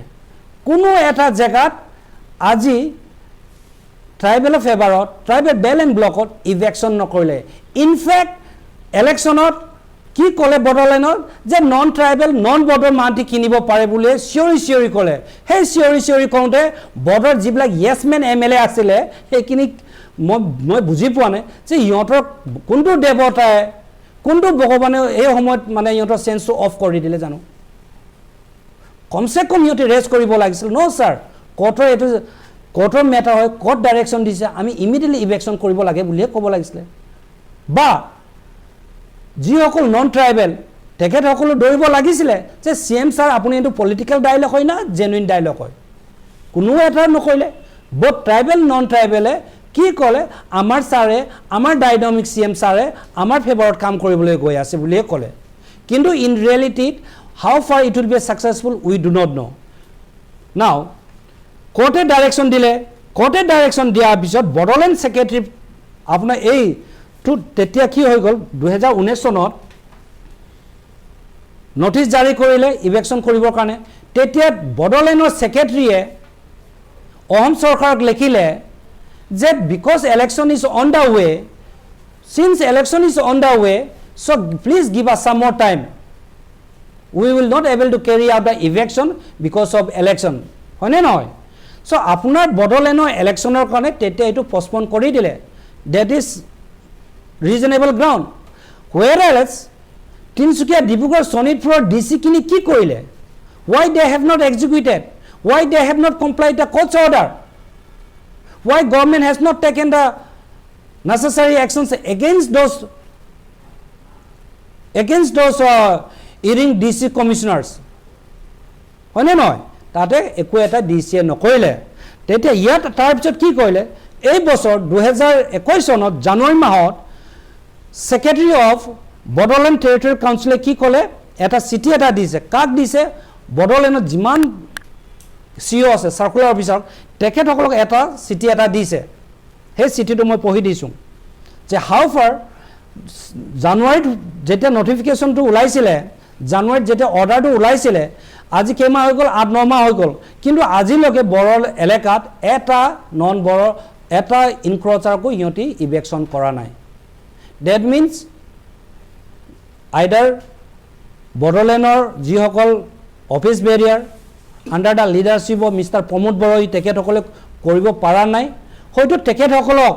কোনো এটা জায়গাত আজি tribal ফেভাৰত tribal bell and ব্লকত eviction নকৰিলে ইনফেক্ট ইলেকশনত কি ক'লে বডলেণ্ডত যে নন ট্ৰাইবেল নন বৰ্ডৰ মাটি কিনিব পাৰে বুলি চিঞৰি ক'লে সেই চিঞৰি কওঁতে বৰ্ডৰ যিবিলাক য়েছমেন এমএলএ আছিলে সেইখিনি মই বুজি পোৱা নাই যে ইহঁতৰ কোনটো দেৱতাই কোনটো ভগৱানে এই সময়ত মানে ইহঁতৰ সেন্সটো অফ কৰি দিলে জানো কমসে কম ইহঁতে ৰেজ কৰিব লাগিছিল নো স্যাৰ কোৰ্টৰ মেটাৰ হয় কোৰ্ট ডাইৰেকশন দিছে আমি ইমিডিয়েটলি ইভেকশন কৰিব লাগে বুলিয়ে ক'ব লাগিছিল বা যিসকল নন ট্ৰাইবেল তেখেতসকলে দৌৰিব লাগিছিলে যে সিএম স্যাৰ আপুনি এইটো পলিটিক্যাল ডায়লগ হয় না জেনুইন ডায়লগ হয় কোনো এটা নকৰিলে বোথ ট্ৰাইবেল নন ট্ৰাইবেলে কি ক'লে আমাৰ সাৰে আমাৰ ডাইনামিক সিএম সাৰে আমাৰ ফেভাৰত কাম কৰিবলৈ গৈ আছে বুলিয়ে ক'লে কিন্তু in reality how ফাৰ it will be successful we do not know নাও কোৰ্টে ডাইৰেকশন দিলে কোৰ্টে ডাইৰেকশন দিয়াৰ পিছত বডলেণ্ড সেক্ৰেটাৰী আপোনাৰ এই তেতিয়া কি হৈ গ'ল 2019 চনত নোটিছ জাৰি কৰিলে ইভেকশন কৰিবৰ কাৰণে তেতিয়া বডলেণ্ডৰ সেক্ৰেটাৰীয়ে অসম চৰকাৰক লিখিলে that because election is on the way since election is on the way so please give us some more time we will not able to carry out the eviction because of election hone noy so apunar bodoleনৰ electioner কাৰণে tete etu postpone কৰি দিলে that is reasonable ground whereas Tinsukia Dibrugarh Sonitpur DC kini ki korile why they have not executed why they have not complied the court's order why government has not taken the necessary actions against those hearing DC commissioners hone noy tate eku eta DC nokoriলে tete yat tar pichot ki koile ei bochor 2021 sonot January mahot secretary of Bodoland Territorial Council ki kole eta city eta dise kak dise বড়োলেণ্ডত যিমান CEO আছে circular officer তেখেতসকলক এটা চিঠি এটা দিছে সেই চিঠিটো মই পঢ়ি দিছোঁ যে হাউ ফাৰ জানুৱাৰীত যেতিয়া নটিফিকেশ্যনটো ওলাইছিলে জানুৱাৰীত যেতিয়া অৰ্ডাৰটো ওলাইছিলে আজি কেইমাহ হৈ গ'ল 8-9 মাহ হৈ গ'ল কিন্তু আজিলৈকে বড়ো এলেকাত এটা নন বড়ো এটা ইনক্ৰচাৰকো সিহঁতি ইভেকশ্যন কৰা নাই ডেট মিনছ আইডাৰ বড়োলেণ্ডৰ যিসকল office Barrier under the leadership of mister Pramod বড়োই তেখেতসকলে কৰিব পৰা নাই হয়তো তেখেতসকলক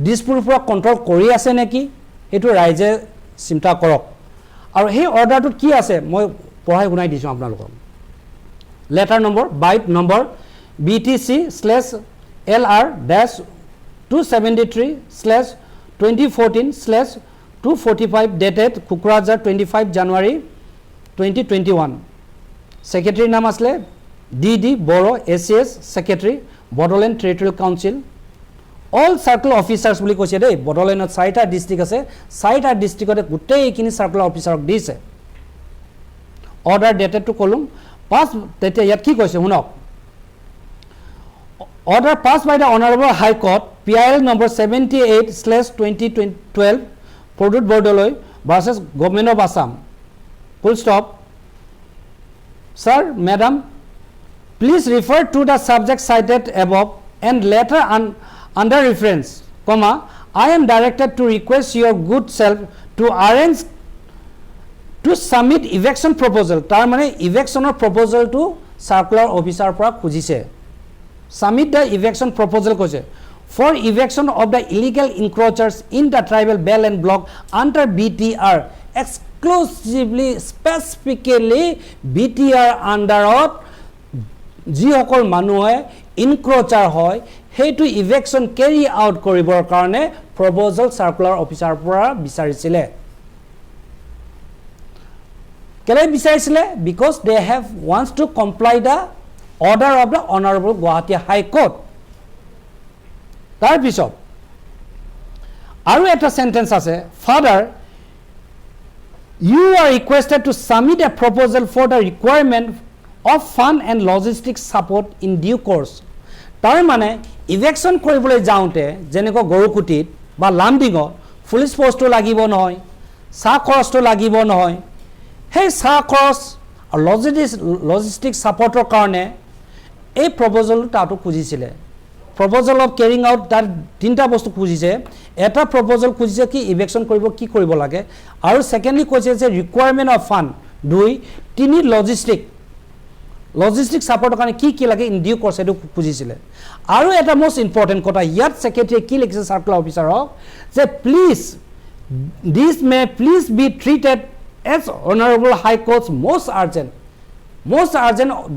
দিছপুৰৰ পৰা কণ্ট্ৰল কৰি আছে নেকি এইটো ৰাইজে চিন্তা কৰক আৰু সেই অৰ্ডাৰটোত কি আছে মই পঢ়াই শুনাই দিছোঁ আপোনালোকক লেটাৰ নম্বৰ বাইট number BTC/LR-273/2014/245 dated Kukrajar 25 January 2021 Secretary নাম আসলে DD Boro ACS Secretary Bodoland Territorial Council all circle officers বুলি কৈছে দেই বড়োলেণ্ডত 4টা ডিস্ট্ৰিক্ট আছে 4টা ডিস্ট্ৰিক্টতে গোটেই এইখিনি সাৰ্কুলাৰ অফিচাৰক দিছে অৰ্ডাৰ ডেটেড টু কলম পাস তেতিয়া ইয়াত কি কৈছে শুনক order passed by the honourable high court PIL number 78/2012 Pradyut Bordoloi versus government of Assam full stop Sir, Madam, please refer to the subject cited above and later under reference, comma, I am directed to request your good self to arrange to submit eviction proposal. Tar mane eviction proposal to circular officer pra khujise. Submit the eviction proposal koise. For eviction of the illegal encroachers in the tribal belt and block under BTR. Exclusively, specifically BTR underot যিসকল মানুহে ইনক্ৰোচাৰ হয় হেতু eviction ক্যাৰি out কৰিবৰ কাৰণে প্ৰপোজাল সাৰ্কুলাৰ officer পৰা বিচাৰিছিলে কেলে বিচাৰিছিলে because they have wants to comply the order of the honorable Guwahati High Court তাৰ পিছত আৰু এটা সেন্টেন্স আছে further you are requested to submit a proposal for the requirement of fund and logistics support in due course tar mane eviction koribole jaunte jeneko gorukutit ba landingo police post to lagibo noy sa cross to lagibo noy hey sa cross logistics support or karone ei proposal tatu khujisile proposal of carrying out that tinta bostu khujise eta proposal khujise ki eviction koribo ki koribo lage aru secondly koise je requirement of fund dui tini logistic support karone ki lage in due course edu khujisile aru eta most important kota yat secretary ki likse circular officer hok je please this may please be treated as honorable high court's most urgent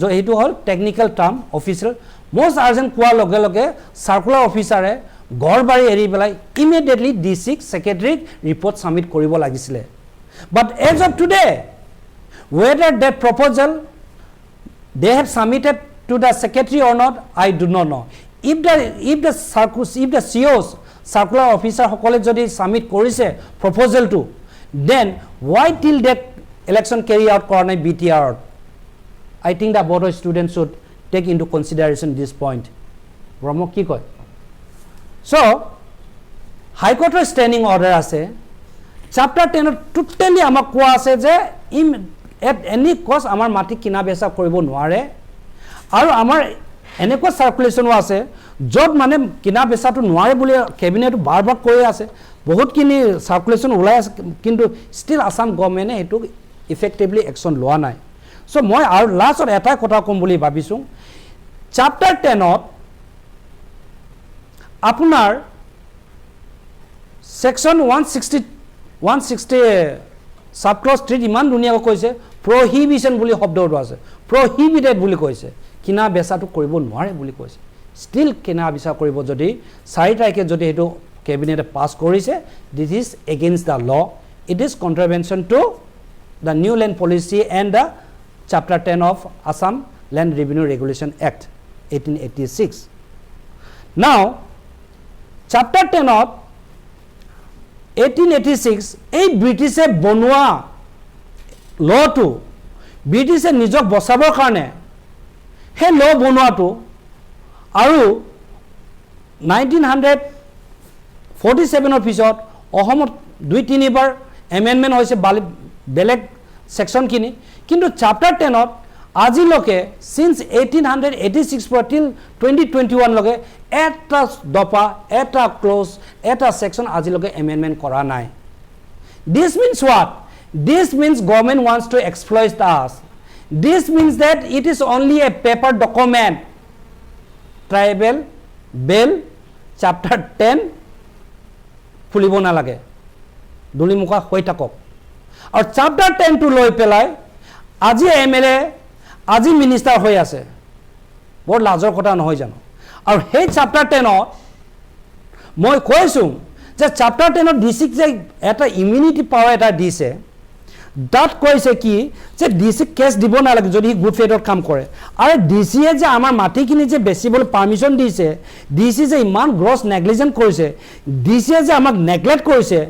jo etu hol technical term official most urgent kwa loge loge circular officer e gorbari eri belai immediately D6 secretary report submit koribo lagisile but as of today whether that proposal they have submitted to the secretary or not I do not know if the COs circular officer hokole jodi submit korise proposal to then why till that election carry out korone BTR I think the board of students should take into consideration this point Brahmo ki koy so high court standing order ase chapter 10 totally amak koa ase je at any cost amar mati kina besa koribo noare aru amar eneko circulation ase jot mane kina besa to noare boli cabinet bar bar koi ase bahut kini circulation ulai ase kintu still Assam government e etu effectively action loa nai so moi aru last or eta kotha kom boli babisu chapter 10 ot apunar section 160 subclause 3 iman dunia ko koise prohibition boli shobd ase prohibited boli koise kina besa to koribo noare boli koise still kina bisa koribo jodi 4 taike jodi etu cabinet pass korise this is against the law it is contravention to the new land policy and the chapter 10 of Assam Land Revenue Regulation Act 1886 now chapter 10 of 1886 এই ব্রিটিশে বনোয়া law to ব্ৰিটিছে নিজক বচাবৰ কাৰণে সেই ল বনোৱাটো আৰু 1947 পিছত অসমত 2-3 এমেণ্ডমেণ্ট হৈছে বেলেগ সেকশনখিনি কিন্তু চ্যাপ্টাৰ 10ত আজিলৈকে সিন্স 1886 পৰা টিল 2021 লগে এটা দফা এটা ক্লজ এটা সেকশন আজিলৈকে এমেণ্ডমেণ্ট কৰা নাই this means what this means government wants to exploit us this means that it is only a paper document tribal bill chapter 10 ফুলিব না লাগে দুলিমুখা হৈ থাকক আৰু chapter 10 টো লৈ পেলাই আজি এমএলএ আজি মিনিষ্টাৰ হৈ আছে বৰ লাজৰ কথা নহয় জানো আৰু সেই chapter 10 মই কৈছো যে chapter 10 ডিসি যে এটা ইমিউনিটি পাৱাৰ এটা দিছে that কৈছে কি যে ডিসি কেছ দিব না লাগে যদি গুড ফেটৰ কাম কৰে আৰু ডিসিয়ে যে আমাৰ মাটিখিনি যে বেচিবলৈ পাৰমিশন দিছে ডিসি যে ইমান গ্ৰছ নেগলিজেন্ট কৰিছে ডিসিয়ে যে আমাক নেগলেক্ট কৰিছে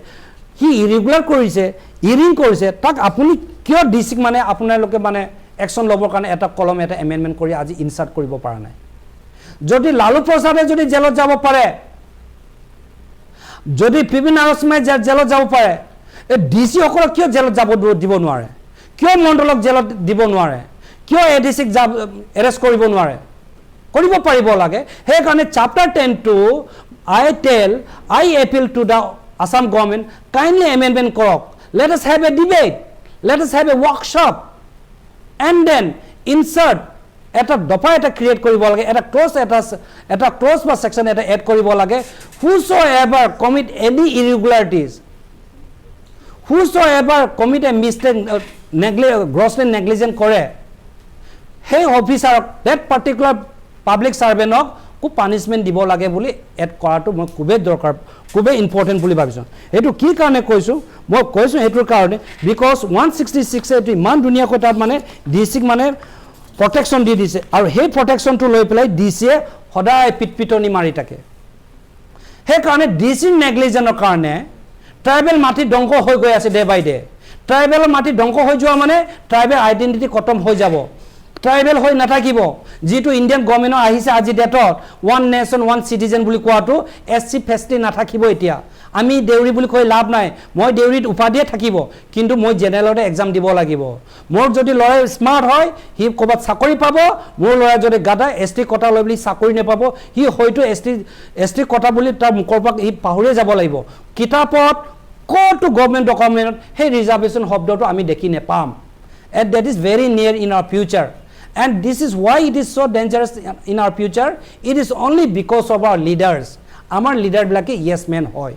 হি ইৰেগুলাৰ কৰিছে ইৰিং কৰিছে তাক আপুনি কিয় ডিসিক মানে আপোনালোকে মানে একশন লবৰ কাৰণে এটা কলম এটা এমেণ্ডমেণ্ট কৰি আজি ইনসাৰ্ট কৰিব পৰা নাই যদি লালু প্ৰসাদে যদি জেলত যাব পাৰে যদি পিপি নাৰসমে জেলত যাব পাৰে এ ডিসি সকলক কিয় জেলত যাব দিব নোৱাৰে কিয় মণ্ডলক জেলত দিব নোৱাৰে কিয় এডিসিক এৰেষ্ট কৰিব নোৱাৰে কৰিব পাৰিব লাগে হে কাৰণে chapter 10 to I appeal to the Assam government kindly amendment কৰক let us have a debate let us have a workshop and then insert এটা দফা এটা ক্ৰিয়েট কৰিব লাগে এটা ক্লজ বা সেকশন এটা এড কৰিব লাগে whosoever commit any irregularities whosoever commit a mistake grossly negligent কৰে সেই officer that particular public servant co punishment দিব লাগে বুলি এড কৰাটো মই খুবেই দৰকাৰ খুবেই ইম্পৰ্টেন্ট বুলি ভাবিছো এটো কি কাৰণে কৈছো মই কৈছো এটোৰ কাৰণে বিকজ 166 এটো ইমান দুনিয়া কথা মানে ডিসিক মানে protection দি দিছে আৰু সেই protection টো লৈ পেলাই ডিসিয়ে সদায় পিটপিটনি মাৰি থাকে হে কাৰণে ডিসি নেগলিজেন্টৰ কাৰণে ট্ৰাইবেল মাটি ধ্বংস হৈ গৈ আছে ডে বাই ডে ট্ৰাইবেলৰ মাটি ধ্বংস হৈ যোৱা মানে ট্ৰাইবেল আইডেন্টিটি খতম হৈ যাব ট্ৰাইবেল হৈ নাথাকিব যেটো ইন্ডিয়ান গভৰ্ণমেণ্ট আহিছে আজি ডেটত ওয়ান নেশন ওয়ান সিটিজেন বুলি কোৱাটো এসসি ফেস্টি নাথাকিব এতিয়া আমি দেউৰি বুলি কৈ লাভ নাই মই দেউৰিত উপাধিয়ে থাকিব কিন্তু মই জেনেৰেলতে এক্সাম দিব লাগিব মোৰ যদি লৰাই স্মাৰ্ট হয় হি কবাত চাকৰি পাব মোৰ লৰাই যদি গাদা এসটি কোটা লৈ বুলি চাকৰি নেপাব হি হয়তো এসটি কোটা বুলি তাৰ মুখৰ পৰা হি পাহৰিয়ে যাব লাগিব কিতাপত কোটো গভৰ্ণমেণ্ট ডকুমেণ্টত হে ৰিজাৰ্ভেশন শব্দটো আমি দেখি নেপাম and that is very near in our future and this is why it is so dangerous in our future it is only because of our leaders our leader blake yes man hoy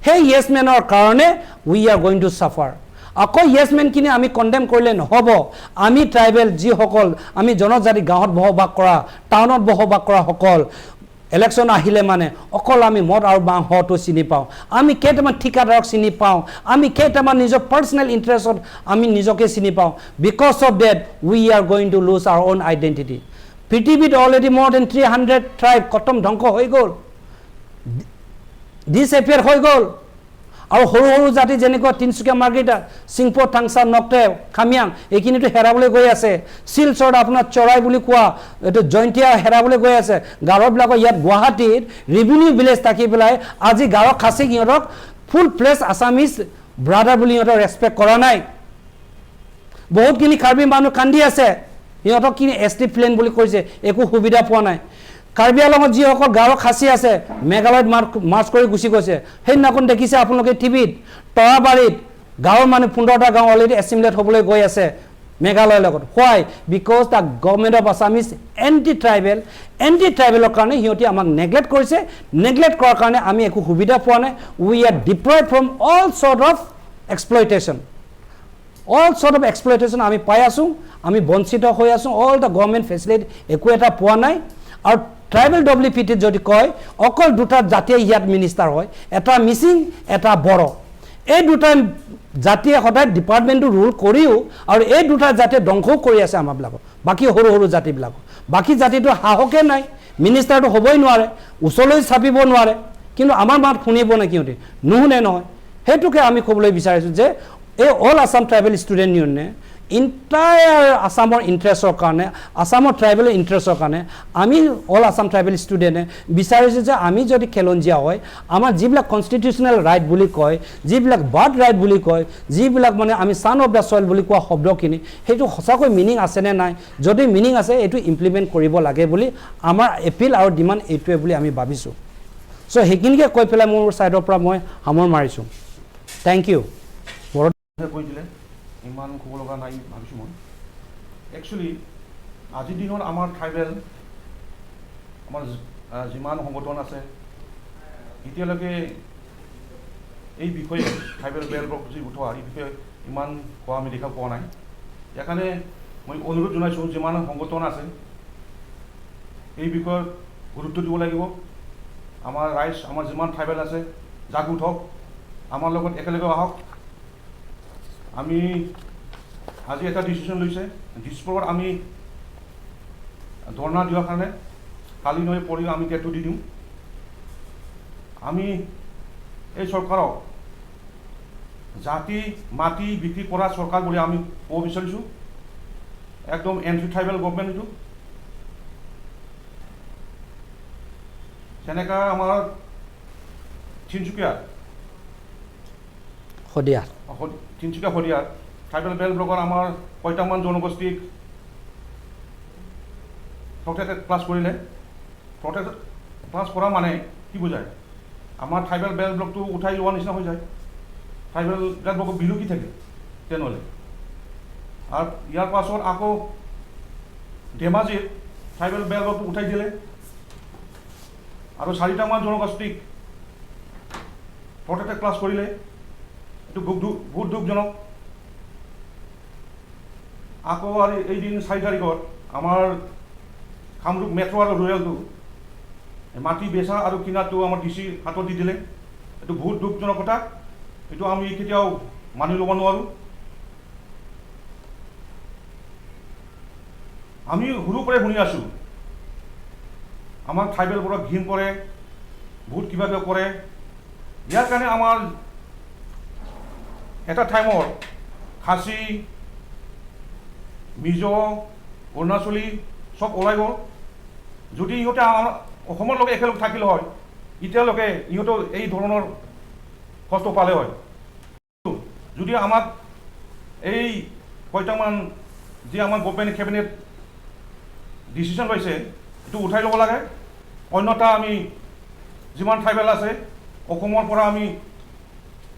hey yes man or karone we are going to suffer ako yes man kini ami condemn korile nohobo ami tribal ji hokol ami jonojati gaot bohobak kora townot bohobak kora hokol election ahile mane okol ami mod aru bang hoto sini pao ami ketaman thikadarok sini pao ami ketaman nijo personal interest ami nijoke sini pao because of that we are going to lose our own identity ptbit already more than 300 tribe kotom dhonko hoi gol disappear hoi gol আৰু হৰু হৰু জাতি যেনেকৈ তিনসুকিয়া মাৰ্গেটা সিংপো থাংসা নকটে খামিয়াং একিনিটো হেৰাবলৈ গৈ আছে শিলচৰ আপোনাৰ চৰাই বুলি কোৱা এটো জয়ন্তিয়া হেৰাবলৈ গৈ আছে গাৰবলাক ইয়াত গুৱাহাটীৰ ৰেভিনিউ ভিলেজ থাকি পেলাই আজি গাৰ খাসি ইহঁতক ফুল প্লেস আসামিজ ব্ৰাদাৰ বুলি ইহঁতক ৰেসপেক্ট কৰা নাই বহুত কিনি কাৰ্বি মানুহ কান্দি আছে ইহঁতক কিনি এসটি প্লেন বুলি কৈছে একো সুবিধা পোৱা নাই কাৰ্বি আলঙত যি সকল গাঁৱৰ খাসি আছে মেঘালয়ত মাৰ্চ কৰি গুছি গৈছে সেই নাকন দেখিছে আপোনালোকে টিভিত তৰাবাৰীত গাঁৱৰ মানুহ 15টা গাঁও অলৰেডি এছিমলেট হ'বলৈ গৈ আছে মেঘালয়ৰ লগত why because the government of Assam is anti tribal কাৰণে হিয়তি আমাক নেগলেক্ট কৰিছে নেগলেক্ট কৰাৰ কাৰণে আমি একো সুবিধা পোৱা নাই we are deprived from all sort of exploitation আমি পাই আছো আমি বঞ্চিত হৈ আছো all the government facility একো এটা পোৱা নাই আৰু ট্ৰাইবেল ডব্লিউপিটি যদি কয় অকল দুটা জাতীয় ইয়াত মিনিষ্টাৰ হয় এটা মিসিং এটা বড় এই দুটা জাতীয় সদায় ডিপাৰ্টমেণ্টটো ৰুল কৰিও আৰু এই দুটা জাতীয় ধ্বংসও কৰি আছে আমাৰবিলাক বাকি সৰু সৰু জাতিবিলাক বাকি জাতিটো হাহকে নাই মিনিষ্টাৰটো হ'বই নোৱাৰে উচলৈ ছাপিব নোৱাৰে কিন্তু আমাৰ মাত শুনিব না কিয়তে নুহুনে নহয় হেতুকে আমি ক'বলৈ বিচাৰিছো যে এই অল আসাম ট্ৰাইবেল ষ্টুডেণ্ট ইউনিয়নে ইণ্টায়াৰ আছামৰ ইণ্টাৰেষ্টৰ কাৰণে আছামৰ ট্ৰাইবেলৰ ইণ্টাৰেষ্টৰ কাৰণে আমি অল আছাম ট্ৰাইবেল ষ্টুডেণ্টে বিচাৰিছোঁ যে আমি যদি খেলঞ্জীয়া হয় আমাৰ যিবিলাক কনষ্টিটিউচনেল ৰাইট বুলি কয় যিবিলাক বাৰ্থ ৰাইট বুলি কয় যিবিলাক মানে আমি ছান অফ দ্য ছইল বুলি কোৱা শব্দখিনি সেইটো সঁচাকৈ মিনিং আছেনে নাই যদি মিনিং আছে এইটো ইমপ্লিমেণ্ট কৰিব লাগে বুলি আমাৰ এপিল আৰু ডিমাণ্ড এইটোৱে বুলি আমি ভাবিছোঁ চ' সেইখিনিকে কৈ পেলাই মোৰ ছাইডৰ পৰা মই সামৰ মাৰিছোঁ থেংক ইউ কৈ দিলে ইমান ক'ব লগা নাই ভাবিছোঁ মই একচুৱেলি আজিৰ দিনত আমাৰ ট্ৰাইবেল আমাৰ যিমান সংগঠন আছে এতিয়ালৈকে এই বিষয়ে ট্ৰাইবেল বেল্ট যি উঠোৱা এই বিষয়ে ইমান কোৱা আমি দেখা পোৱা নাই সেইকাৰণে মই অনুৰোধ জনাইছোঁ যিমান সংগঠন আছে এই বিষয়ত গুৰুত্ব দিব লাগিব আমাৰ ৰাইজ আমাৰ যিমান ট্ৰাইবেল আছে জাগৃত হওক আমাৰ লগত একেলগে আহক আমি আজি এটা ডিচিশ্যন লৈছে দিছপুৰত আমি ধৰ্ণা দিয়াৰ কাৰণে কালি নহয় পৰি আমি ডেটটো দি দিওঁ আমি এই চৰকাৰক জাতি মাটি বিক্ৰী কৰা চৰকাৰ বুলি আমি ক'ব বিচাৰিছোঁ একদম এণ্টি ট্ৰাইবেল গভৰ্ণমেণ্ট এইটো যেনেকৈ আমাৰ তিনিচুকীয়া শদিয়াত ট্ৰাইবেল বেল্ট ব্লকৰ আমাৰ কয়টামান জনগোষ্ঠীক প্ৰটেক্টেড ক্লাছ কৰিলে প্ৰটেক্টেড ক্লাছ কৰা মানে কি বুজায় আমাৰ ট্ৰাইবেল বেল্ট ব্লকটো উঠাই লোৱা নিচিনা হৈ যায় ট্ৰাইবেল বেল্ট ব্লকৰ বিলু কি থাকে তেনেহ'লে আৰু ইয়াৰ পাছত আকৌ ধেমাজিত ট্ৰাইবেল বেল্ট ব্লকটো উঠাই দিলে আৰু 4টামান জনগোষ্ঠীক প্ৰটেক্টেড ক্লাছ কৰিলে এইটো বহুত দুখজনক আকৌ আৰু এইদিন 4 তাৰিখত আমাৰ কামৰূপ মেট্ৰ' আৰু ৰুৰেলটো মাটি বেচা আৰু কিনাটো আমাৰ DC হাতত দি দিলে এইটো বহুত দুখজনক কথা এইটো আমি কেতিয়াও মানি ল'ব নোৱাৰোঁ আমি সৰুৰ পৰাই শুনি আছোঁ আমাৰ ট্ৰাইবেলবোৰক ঘিণ কৰে বহুত কিবা কিবা কৰে ইয়াৰ কাৰণে আমাৰ এটা টাইমত খাচী মিজ' অৰুণাচলী চব ওলাই গ'ল যদি ইহঁতে অসমৰ লগত একেলগে থাকিল হয় এতিয়ালৈকে ইহঁতেও এই ধৰণৰ কষ্ট পালে হয় যদি আমাক এই কয়টামান যি আমাৰ গভৰ্ণমেণ্ট কেবিনেট ডিচিশ্যন লৈছে এইটো উঠাই ল'ব লাগে অন্যথা আমি যিমান ট্ৰাইবেল আছে অসমৰ পৰা আমি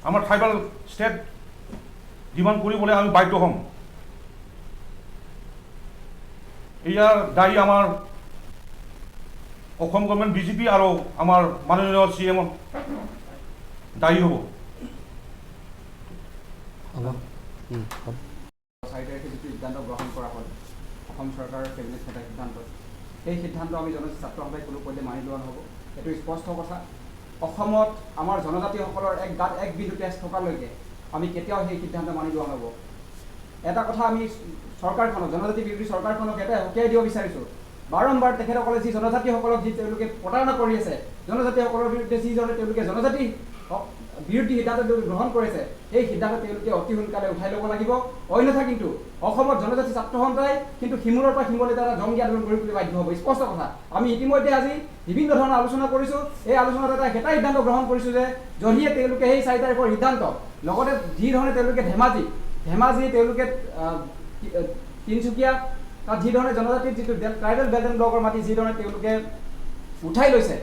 আমাৰ ট্ৰাইবেল ষ্টেট ডিমাণ্ড কৰিবলৈ আমি বাধ্য হ'ম ইয়াৰ দায়ী আমাৰ অসম গভৰ্ণমেণ্ট বিজেপি আৰু আমাৰ মাননীয় CM দায়ী হ'ব 4 তাৰিখে যিটো সিদ্ধান্ত গ্ৰহণ কৰা হ'ল অসম চৰকাৰৰ কেবিনেট এটা সিদ্ধান্ত সেই সিদ্ধান্ত আমি ছাত্ৰ সভাই কোনো পধ্যে মানি লোৱা নহ'ব এইটো স্পষ্ট কথা অসমত আমাৰ জনজাতিসকলৰ এক গাত এক বিন্দু তেজ থকালৈকে আমি কেতিয়াও সেই সিদ্ধান্ত মানি লোৱা নহ'ব এটা কথা আমি চৰকাৰখনক জনজাতি বিৰোধী চৰকাৰখনক এটা সকীয়াই দিব বিচাৰিছোঁ বাৰম্বাৰ তেখেতসকলে যি জনজাতিসকলক যি তেওঁলোকে প্ৰতাৰণা কৰি আছে জনজাতিসকলৰ বিৰুদ্ধে যিজনে তেওঁলোকে জনজাতি বিৰোধী সিদ্ধান্ত গ্ৰহণ কৰিছে সেই সিদ্ধান্ত তেওঁলোকে অতি সোনকালে উঠাই ল'ব লাগিব অন্যথা কিন্তু অসমত জনজাতি ছাত্ৰ সন্থাই কিন্তু সিমূৰৰ পৰা সিমূৰলৈ এটা জংগী আন্দোলন কৰিবলৈ বাধ্য হ'ব স্পষ্ট কথা আমি ইতিমধ্যে আজি বিভিন্ন ধৰণৰ আলোচনা কৰিছোঁ এই আলোচনাত এটা সিদ্ধান্ত গ্ৰহণ কৰিছোঁ যে যদিহে তেওঁলোকে সেই 4 তাৰিখৰ সিদ্ধান্ত লগতে যি ধৰণে তেওঁলোকে ধেমাজি তেওঁলোকে তিনিচুকীয়া তাত যি ধৰণে জনজাতিৰ যিটো ট্ৰাইবেল বেল্ট এণ্ড ব্লকৰ মাটি যি ধৰণে তেওঁলোকে উঠাই লৈছে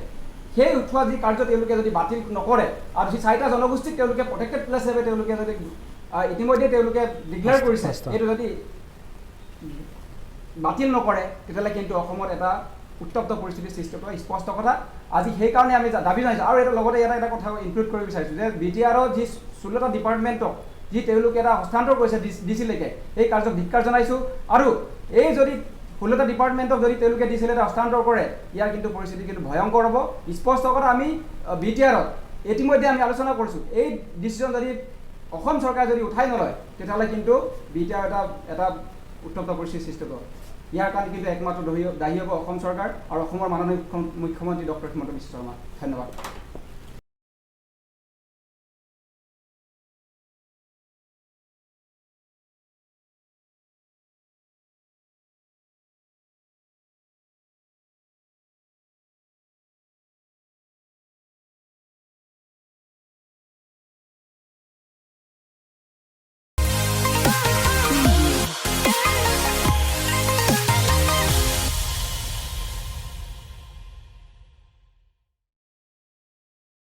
সেই উঠোৱা যি কাৰ্য তেওঁলোকে যদি বাতিল নকৰে আৰু যি 4টা জনগোষ্ঠীক তেওঁলোকে প্ৰটেক্টেড প্লেচ হিচাপে তেওঁলোকে যদি ইতিমধ্যে তেওঁলোকে ডিক্লেয়াৰ কৰিছে এইটো যদি বাতিল নকৰে তেতিয়াহ'লে কিন্তু অসমত এটা উত্তপ্ত পৰিস্থিতিৰ সৃষ্টি হোৱা স্পষ্ট কথা আজি সেইকাৰণে আমি দাবী জনাইছোঁ আৰু এটা লগতে এটা কথা ইনক্লুড কৰিব বিচাৰিছোঁ যে BTRৰ যি 16টা ডিপাৰ্টমেণ্টক যি তেওঁলোকে এটা হস্তান্তৰ কৰিছে DC-লৈকে সেই কাৰ্যক ধিক্কাৰ জনাইছোঁ আৰু এই যদি 16টা ডিপাৰ্টমেণ্টক যদি তেওঁলোকে DC-লৈ এটা হস্তান্তৰ কৰে ইয়াৰ কিন্তু পৰিস্থিতি কিন্তু ভয়ংকৰ হ'ব স্পষ্ট কথা আমি BTRত ইতিমধ্যে আমি আলোচনা কৰিছোঁ এই ডিচিশ্যন যদি অসম চৰকাৰে যদি উঠাই নলয় তেতিয়াহ'লে কিন্তু BTR এটা উত্তপ্ত পৰিস্থিতিৰ সৃষ্টি হ'ব ইয়াৰ কাৰণে কিন্তু একমাত্ৰ দায়ী হ'ব অসম চৰকাৰ আৰু অসমৰ মাননীয় মুখ্যমন্ত্ৰী ডক্টৰ হিমন্ত বিশ্ব শৰ্মা ধন্যবাদ